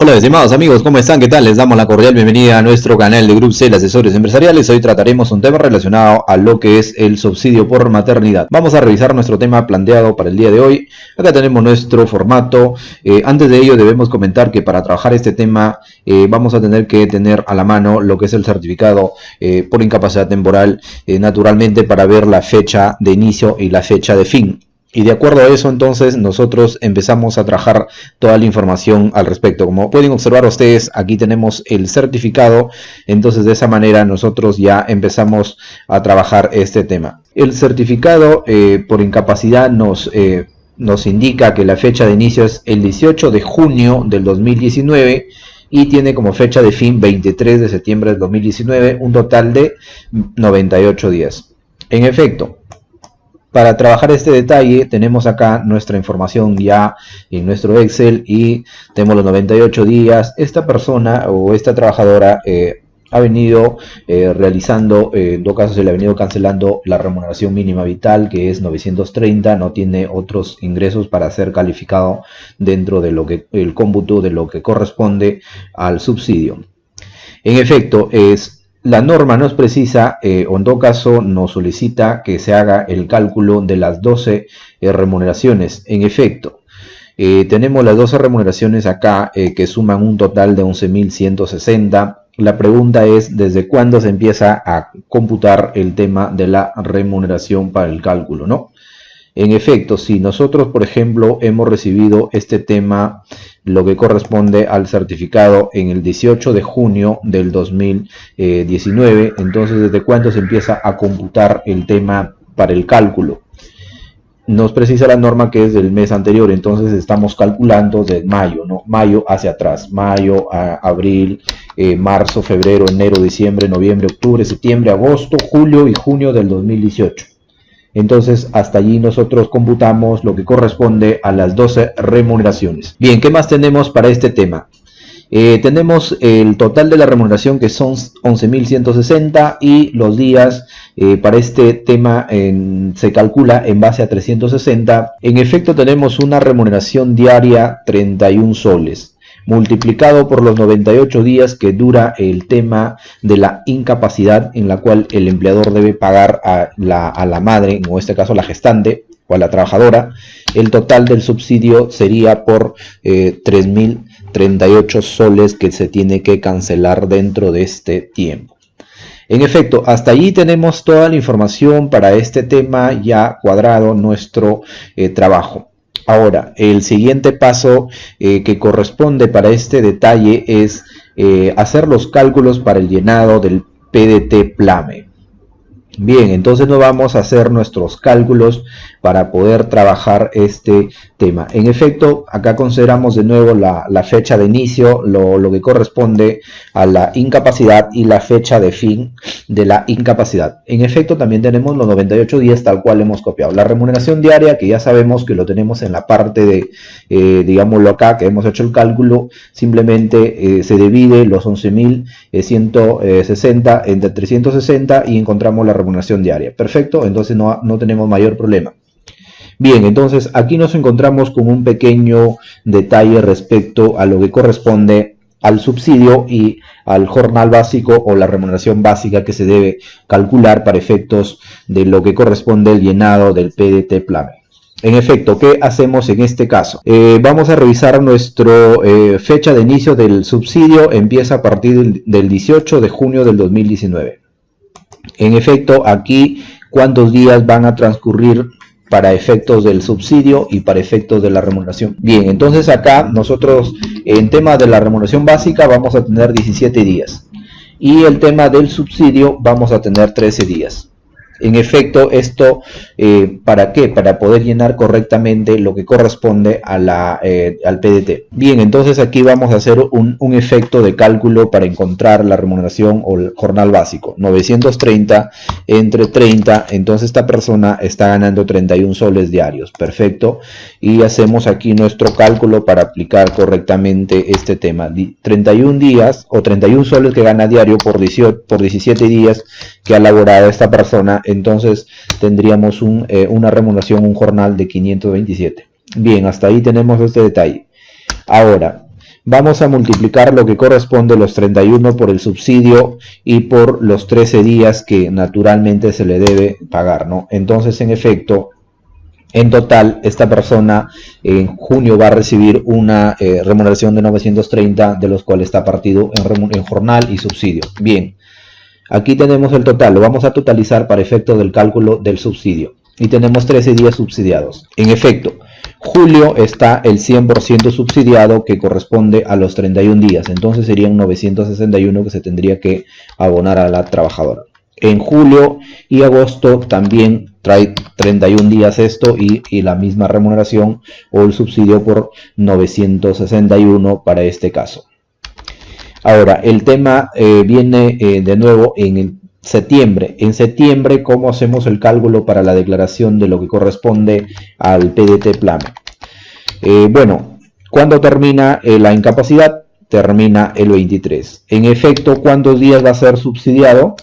Hola estimados amigos, ¿cómo están? ¿Qué tal? Les damos la cordial bienvenida a nuestro canal de Grupseld, Asesores Empresariales. Hoy trataremos un tema relacionado a lo que es el subsidio por maternidad. Vamos a revisar nuestro tema planteado para el día de hoy. Acá tenemos nuestro formato. Antes de ello debemos comentar que para trabajar este tema vamos a tener que tener a la mano lo que es el certificado por incapacidad temporal, naturalmente para ver la fecha de inicio y la fecha de fin. Y de acuerdo a eso, entonces, nosotros empezamos a trabajar toda la información al respecto. Como pueden observar ustedes, aquí tenemos el certificado. Entonces, de esa manera, nosotros ya empezamos a trabajar este tema. El certificado por incapacidad nos indica que la fecha de inicio es el 18 de junio del 2019 y tiene como fecha de fin 23 de septiembre del 2019, un total de 98 días. En efecto, para trabajar este detalle tenemos acá nuestra información ya en nuestro Excel y tenemos los 98 días. Esta persona o esta trabajadora ha venido realizando, en todo caso se le ha venido cancelando la remuneración mínima vital, que es 930, no tiene otros ingresos para ser calificado dentro de lo que el cómputo de lo que corresponde al subsidio. En efecto, la norma nos precisa, o en todo caso nos solicita que se haga el cálculo de las 12 remuneraciones. En efecto, tenemos las 12 remuneraciones acá que suman un total de 11.160. La pregunta es, ¿desde cuándo se empieza a computar el tema de la remuneración para el cálculo, ¿no? En efecto, si nosotros, por ejemplo, hemos recibido este tema, lo que corresponde al certificado en el 18 de junio del 2019, entonces, ¿desde cuándo se empieza a computar el tema para el cálculo? Nos precisa la norma que es del mes anterior, entonces estamos calculando de mayo, ¿no? Mayo hacia atrás, mayo, abril, marzo, febrero, enero, diciembre, noviembre, octubre, septiembre, agosto, julio y junio del 2018. Entonces, hasta allí nosotros computamos lo que corresponde a las 12 remuneraciones. Bien, ¿qué más tenemos para este tema? Tenemos el total de la remuneración, que son 11.160, y los días para este tema se calcula en base a 360. En efecto, tenemos una remuneración diaria 31 soles. Multiplicado por los 98 días que dura el tema de la incapacidad, en la cual el empleador debe pagar a la madre, en este caso la gestante o a la trabajadora, el total del subsidio sería por 3.038 soles que se tiene que cancelar dentro de este tiempo. En efecto, hasta allí tenemos toda la información para este tema ya cuadrado nuestro trabajo. Ahora, el siguiente paso que corresponde para este detalle es hacer los cálculos para el llenado del PDT Plame. Bien, entonces nos vamos a hacer nuestros cálculos para poder trabajar este tema. En efecto, acá consideramos de nuevo la fecha de inicio, lo que corresponde a la incapacidad, y la fecha de fin de la incapacidad. En efecto, también tenemos los 98 días tal cual hemos copiado. La remuneración diaria, que ya sabemos que lo tenemos en la parte de, digámoslo acá, que hemos hecho el cálculo, simplemente se divide los 11.160 entre 360 y encontramos la remuneración diaria. Perfecto, entonces no tenemos mayor problema. Bien, entonces aquí nos encontramos con un pequeño detalle respecto a lo que corresponde al subsidio y al jornal básico o la remuneración básica que se debe calcular para efectos de lo que corresponde al llenado del PDT Plame. En efecto, ¿qué hacemos en este caso? Vamos a revisar nuestra fecha de inicio del subsidio. Empieza a partir del 18 de junio del 2019. En efecto, aquí, ¿cuántos días van a transcurrir para efectos del subsidio y para efectos de la remuneración? Bien, entonces acá nosotros en tema de la remuneración básica vamos a tener 17 días y el tema del subsidio vamos a tener 13 días. En efecto, esto ¿para qué? Para poder llenar correctamente lo que corresponde a al PDT. Bien, entonces aquí vamos a hacer un efecto de cálculo para encontrar la remuneración o el jornal básico. 930 entre 30, entonces esta persona está ganando 31 soles diarios. Perfecto. Y hacemos aquí nuestro cálculo para aplicar correctamente este tema. 31 días o 31 soles que gana diario por 17 días que ha laborado esta persona. Entonces tendríamos una remuneración, un jornal de 527. Bien, hasta ahí tenemos este detalle. Ahora, vamos a multiplicar lo que corresponde los 31 por el subsidio y por los 13 días que naturalmente se le debe pagar, ¿no? Entonces, en efecto, en total, esta persona en junio va a recibir una remuneración de 930, de los cuales está partido en jornal y subsidio. Bien, aquí tenemos el total, lo vamos a totalizar para efecto del cálculo del subsidio. Y tenemos 13 días subsidiados. En efecto, julio está el 100% subsidiado, que corresponde a los 31 días. Entonces serían 961 que se tendría que abonar a la trabajadora. En julio y agosto también trae 31 días esto y la misma remuneración o el subsidio por 961 para este caso. Ahora, el tema viene de nuevo en el septiembre. En septiembre, ¿cómo hacemos el cálculo para la declaración de lo que corresponde al PDT plano? Bueno, ¿cuándo termina la incapacidad? Termina el 23. En efecto, ¿cuántos días va a ser subsidiado?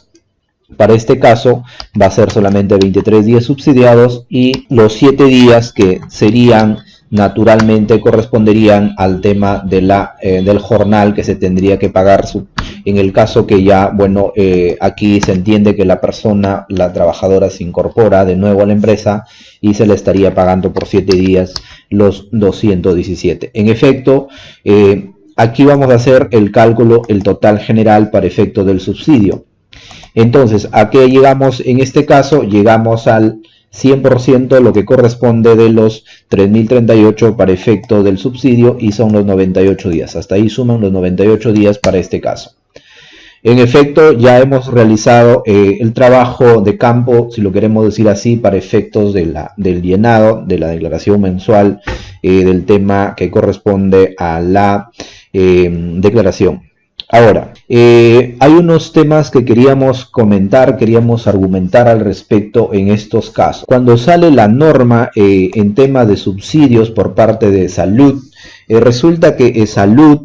Para este caso va a ser solamente 23 días subsidiados, y los 7 días que serían naturalmente corresponderían al tema de del jornal que se tendría que pagar en el caso que ya, bueno, aquí se entiende que la persona, la trabajadora, se incorpora de nuevo a la empresa y se le estaría pagando por 7 días los 217. En efecto, aquí vamos a hacer el cálculo, el total general para efecto del subsidio. Entonces, ¿a qué llegamos en este caso? Llegamos al 100%, lo que corresponde de los 3.038 para efecto del subsidio, y son los 98 días. Hasta ahí suman los 98 días para este caso. En efecto, ya hemos realizado el trabajo de campo, si lo queremos decir así, para efectos del llenado de la declaración mensual del tema que corresponde a la declaración. Ahora, hay unos temas que queríamos comentar, queríamos argumentar al respecto en estos casos. Cuando sale la norma en tema de subsidios por parte de salud, resulta que salud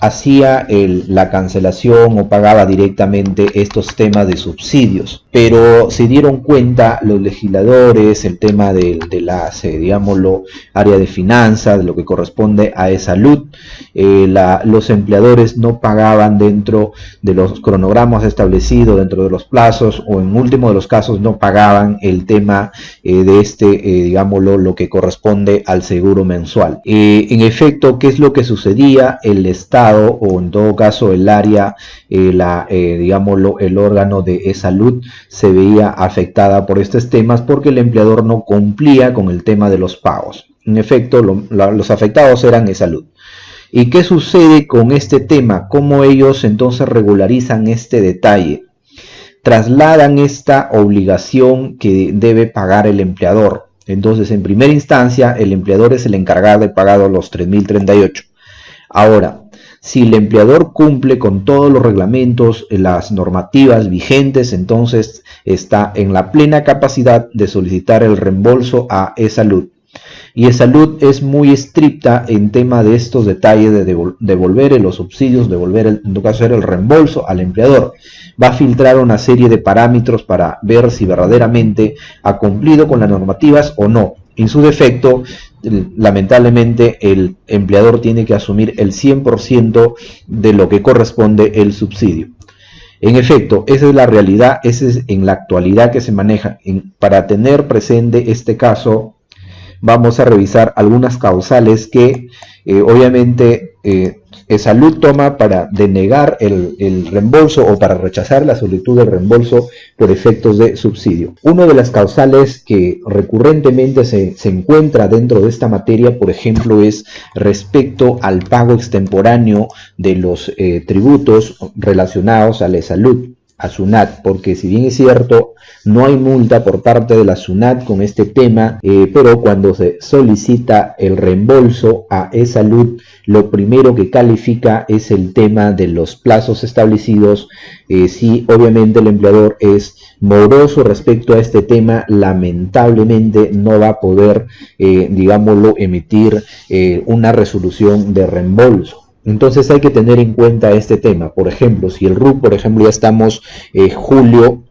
hacía la cancelación o pagaba directamente estos temas de subsidios, pero se dieron cuenta los legisladores, el tema de la, digámoslo, área de finanzas, de lo que corresponde a salud, los empleadores no pagaban dentro de los cronogramas establecidos, dentro de los plazos, o en último de los casos no pagaban el tema de digámoslo, lo que corresponde al seguro mensual. En efecto, ¿qué es lo que sucedía? El Estado, o en todo caso el área, digámoslo, el órgano de salud, se veía afectada por estos temas porque el empleador no cumplía con el tema de los pagos. En efecto, los afectados eran salud. ¿Y qué sucede con este tema? ¿Cómo ellos entonces regularizan este detalle? Trasladan esta obligación que debe pagar el empleador. Entonces, en primera instancia, el empleador es el encargado de pagar los 3.038. Ahora, si el empleador cumple con todos los reglamentos, las normativas vigentes, entonces está en la plena capacidad de solicitar el reembolso a salud. Y salud es muy estricta en tema de estos detalles de devolver los subsidios, devolver, en todo caso, el reembolso al empleador. Va a filtrar una serie de parámetros para ver si verdaderamente ha cumplido con las normativas o no. En su defecto, lamentablemente, el empleador tiene que asumir el 100% de lo que corresponde el subsidio. En efecto, esa es la realidad, esa es en la actualidad que se maneja. Para tener presente este caso, vamos a revisar algunas causales que obviamente salud toma para denegar el reembolso o para rechazar la solicitud de reembolso por efectos de subsidio. Una de las causales que recurrentemente se encuentra dentro de esta materia, por ejemplo, es respecto al pago extemporáneo de los tributos relacionados a la salud, a SUNAT, porque si bien es cierto, no hay multa por parte de la SUNAT con este tema, pero cuando se solicita el reembolso a salud, lo primero que califica es el tema de los plazos establecidos. Si obviamente el empleador es moroso respecto a este tema, lamentablemente no va a poder, digámoslo, emitir una resolución de reembolso. Entonces hay que tener en cuenta este tema. Por ejemplo, si el RUC, por ejemplo, ya estamos julio,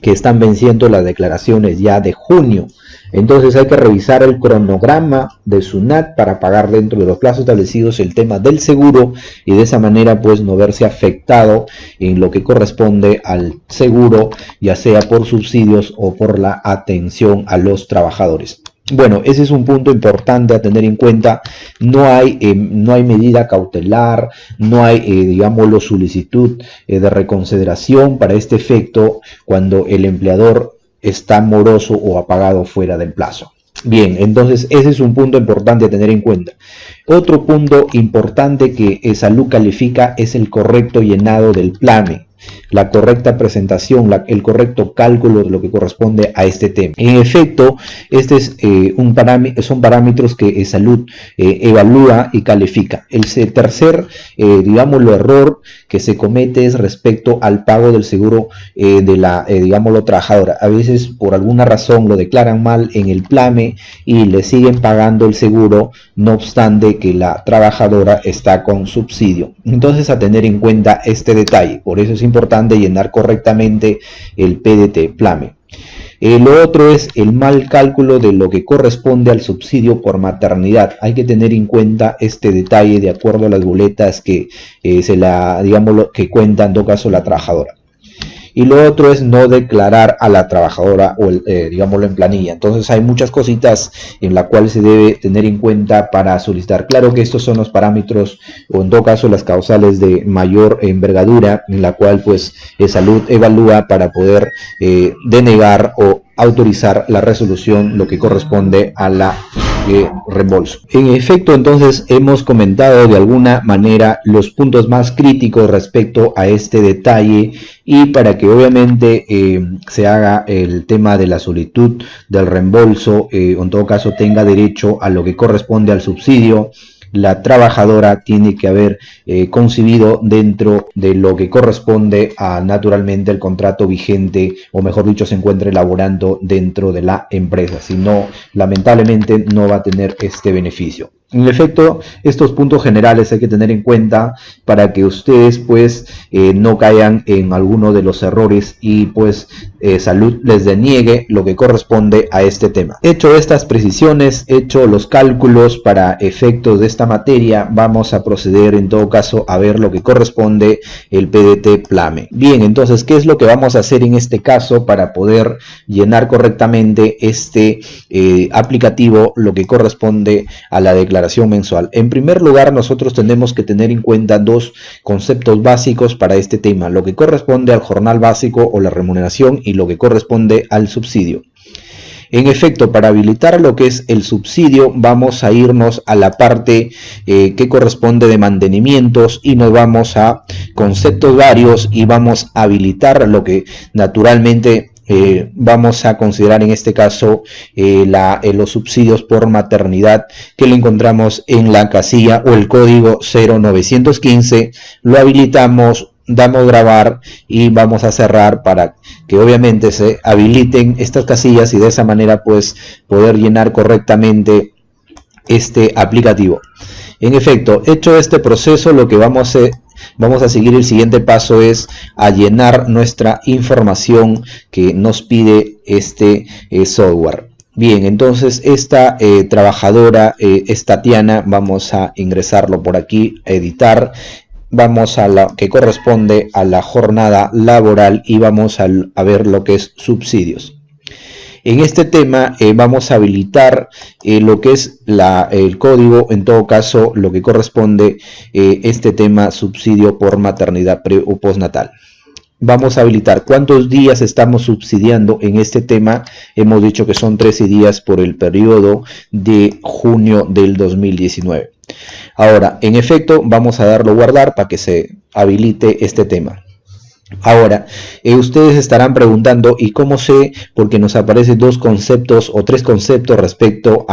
que están venciendo las declaraciones ya de junio. Entonces hay que revisar el cronograma de SUNAT para pagar dentro de los plazos establecidos el tema del seguro y de esa manera pues no verse afectado en lo que corresponde al seguro, ya sea por subsidios o por la atención a los trabajadores. Bueno, ese es un punto importante a tener en cuenta. No hay medida cautelar, no hay, digámoslo, solicitud de reconsideración para este efecto cuando el empleador está moroso o ha pagado fuera del plazo. Bien, entonces ese es un punto importante a tener en cuenta. Otro punto importante que Salud califica es el correcto llenado del PLAME, la correcta presentación, el correcto cálculo de lo que corresponde a este tema. En efecto, este es son parámetros que Salud evalúa y califica. El tercer, digámoslo, error que se comete es respecto al pago del seguro de la, digámoslo, trabajadora. A veces por alguna razón lo declaran mal en el PLAME y le siguen pagando el seguro, no obstante que la trabajadora está con subsidio. Entonces, a tener en cuenta este detalle. Por eso es importante llenar correctamente el PDT, PLAME. Lo otro es el mal cálculo de lo que corresponde al subsidio por maternidad. Hay que tener en cuenta este detalle de acuerdo a las boletas que que cuenta en todo caso la trabajadora. Y lo otro es no declarar a la trabajadora o digámoslo en planilla. Entonces hay muchas cositas en las cuales se debe tener en cuenta para solicitar. Claro que estos son los parámetros o en todo caso las causales de mayor envergadura en la cual pues Salud evalúa para poder denegar o autorizar la resolución, lo que corresponde a la reembolso. En efecto, entonces hemos comentado de alguna manera los puntos más críticos respecto a este detalle y para que obviamente se haga el tema de la solicitud del reembolso, en todo caso tenga derecho a lo que corresponde al subsidio, la trabajadora tiene que haber concibido dentro de lo que corresponde a naturalmente el contrato vigente, o mejor dicho, se encuentre laborando dentro de la empresa. Si no, lamentablemente no va a tener este beneficio. En efecto, estos puntos generales hay que tener en cuenta para que ustedes pues no caigan en alguno de los errores y pues Salud les deniegue lo que corresponde a este tema. Hecho estas precisiones, hecho los cálculos para efectos de esta materia, vamos a proceder en todo caso a ver lo que corresponde el PDT PLAME. Bien, entonces, ¿qué es lo que vamos a hacer en este caso para poder llenar correctamente este aplicativo, lo que corresponde a la declaración mensual? En primer lugar, nosotros tenemos que tener en cuenta dos conceptos básicos para este tema, lo que corresponde al jornal básico o la remuneración y lo que corresponde al subsidio. En efecto, para habilitar lo que es el subsidio, vamos a irnos a la parte que corresponde de mantenimientos y nos vamos a conceptos varios y vamos a habilitar lo que naturalmente vamos a considerar en este caso los subsidios por maternidad, que lo encontramos en la casilla o el código 0915. Lo habilitamos, damos grabar y vamos a cerrar para que obviamente se habiliten estas casillas y de esa manera pues poder llenar correctamente este aplicativo. En efecto, hecho este proceso, lo que vamos a seguir, el siguiente paso es a llenar nuestra información que nos pide este software. Bien, entonces esta trabajadora es Tatiana, vamos a ingresarlo por aquí, a editar. Vamos a la que corresponde a la jornada laboral y vamos a ver lo que es subsidios. En este tema vamos a habilitar lo que es el código, en todo caso lo que corresponde este tema subsidio por maternidad pre o postnatal. Vamos a habilitar cuántos días estamos subsidiando en este tema. Hemos dicho que son 13 días por el periodo de junio del 2019. Ahora, en efecto, vamos a darlo a guardar para que se habilite este tema. Ahora, ustedes estarán preguntando, ¿y cómo sé? Porque nos aparecen dos conceptos o tres conceptos respecto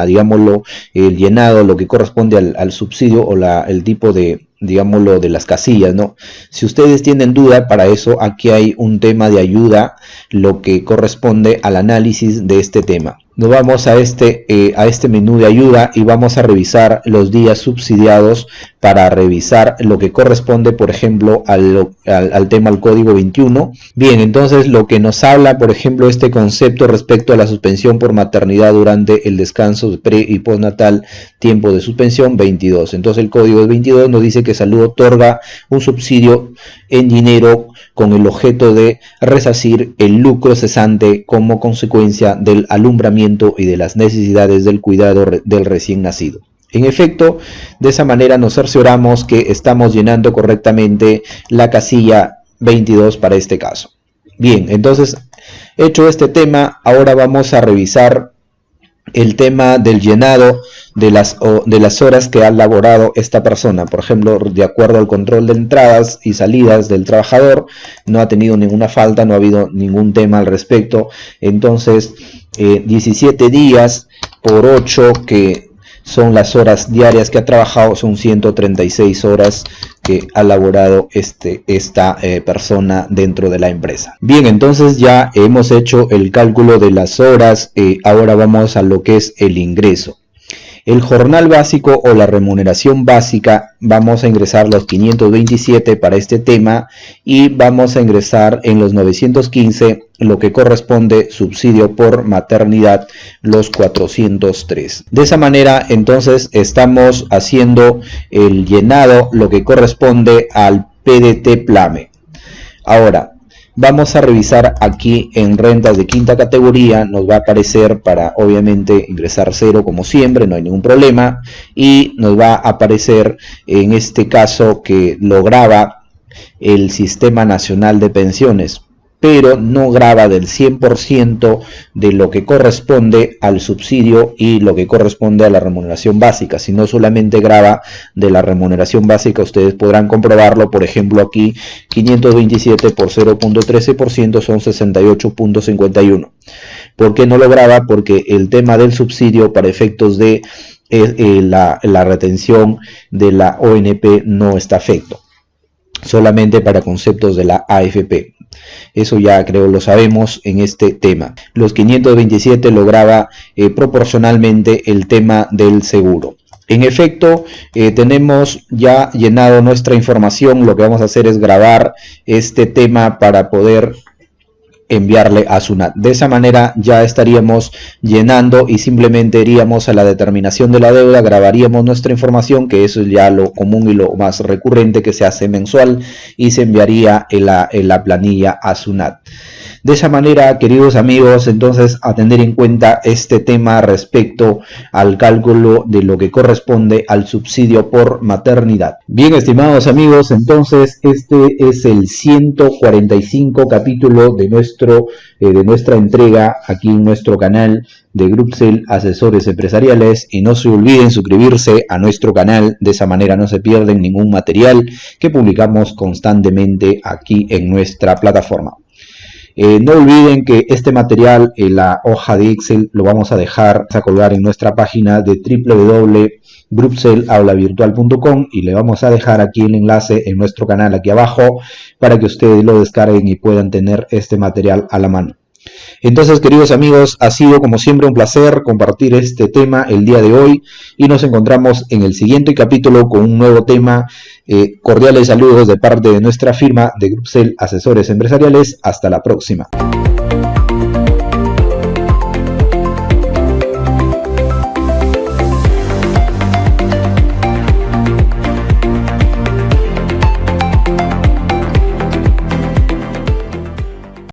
digámoslo, el llenado, lo que corresponde al subsidio o el tipo de, digámoslo, de las casillas, ¿no? Si ustedes tienen duda, para eso aquí hay un tema de ayuda, lo que corresponde al análisis de este tema. nos vamos a este menú de ayuda y vamos a revisar los días subsidiados para revisar lo que corresponde, por ejemplo, al tema del código 21. Bien, entonces lo que nos habla, por ejemplo, este concepto respecto a la suspensión por maternidad durante el descanso pre y postnatal, tiempo de suspensión 22. Entonces el código 22 nos dice que Salud otorga un subsidio en dinero con el objeto de resarcir el lucro cesante como consecuencia del alumbramiento y de las necesidades del cuidado del recién nacido. En efecto, de esa manera nos cercioramos que estamos llenando correctamente la casilla 22 para este caso. Bien, entonces, hecho este tema, ahora vamos a revisar el tema del llenado de las horas que ha laborado esta persona. Por ejemplo, de acuerdo al control de entradas y salidas del trabajador, no ha tenido ninguna falta, no ha habido ningún tema al respecto. Entonces, 17 días por 8, que son las horas diarias que ha trabajado, son 136 horas que ha laborado esta persona dentro de la empresa. Bien, entonces ya hemos hecho el cálculo de las horas, ahora vamos a lo que es el ingreso. El jornal básico o la remuneración básica, vamos a ingresar los 527 para este tema y vamos a ingresar en los 915 lo que corresponde subsidio por maternidad, los 403. De esa manera, entonces, estamos haciendo el llenado, lo que corresponde al PDT Plame. Ahora, vamos a revisar aquí en rentas de quinta categoría, nos va a aparecer para obviamente ingresar 0 como siempre, no hay ningún problema, y nos va a aparecer en este caso que lo graba el Sistema Nacional de Pensiones, pero no graba del 100% de lo que corresponde al subsidio y lo que corresponde a la remuneración básica, sino solamente graba de la remuneración básica. Ustedes podrán comprobarlo, por ejemplo aquí 527 por 0.13% son 68.51. ¿Por qué no lo graba? Porque el tema del subsidio para efectos de la retención de la ONP no está afecto, solamente para conceptos de la AFP. Eso ya creo lo sabemos en este tema. Los 527 lo graba proporcionalmente el tema del seguro. En efecto, tenemos ya llenado nuestra información. Lo que vamos a hacer es grabar este tema para poder enviarle a SUNAT. De esa manera ya estaríamos llenando y simplemente iríamos a la determinación de la deuda, grabaríamos nuestra información, que eso es ya lo común y lo más recurrente que se hace mensual, y se enviaría en la planilla a SUNAT. De esa manera, queridos amigos, entonces a tener en cuenta este tema respecto al cálculo de lo que corresponde al subsidio por maternidad. Bien, estimados amigos, entonces este es el 145 capítulo de nuestra entrega aquí en nuestro canal de Grupseld Asesores Empresariales, y no se olviden suscribirse a nuestro canal, de esa manera no se pierden ningún material que publicamos constantemente aquí en nuestra plataforma. No olviden que este material, la hoja de Excel, lo vamos a dejar a colgar en nuestra página de www.grupseldaulavirtual.com, y le vamos a dejar aquí el enlace en nuestro canal aquí abajo para que ustedes lo descarguen y puedan tener este material a la mano. Entonces, queridos amigos, ha sido como siempre un placer compartir este tema el día de hoy, y nos encontramos en el siguiente capítulo con un nuevo tema. Cordiales saludos de parte de nuestra firma de Grupseld Asesores Empresariales. Hasta la próxima.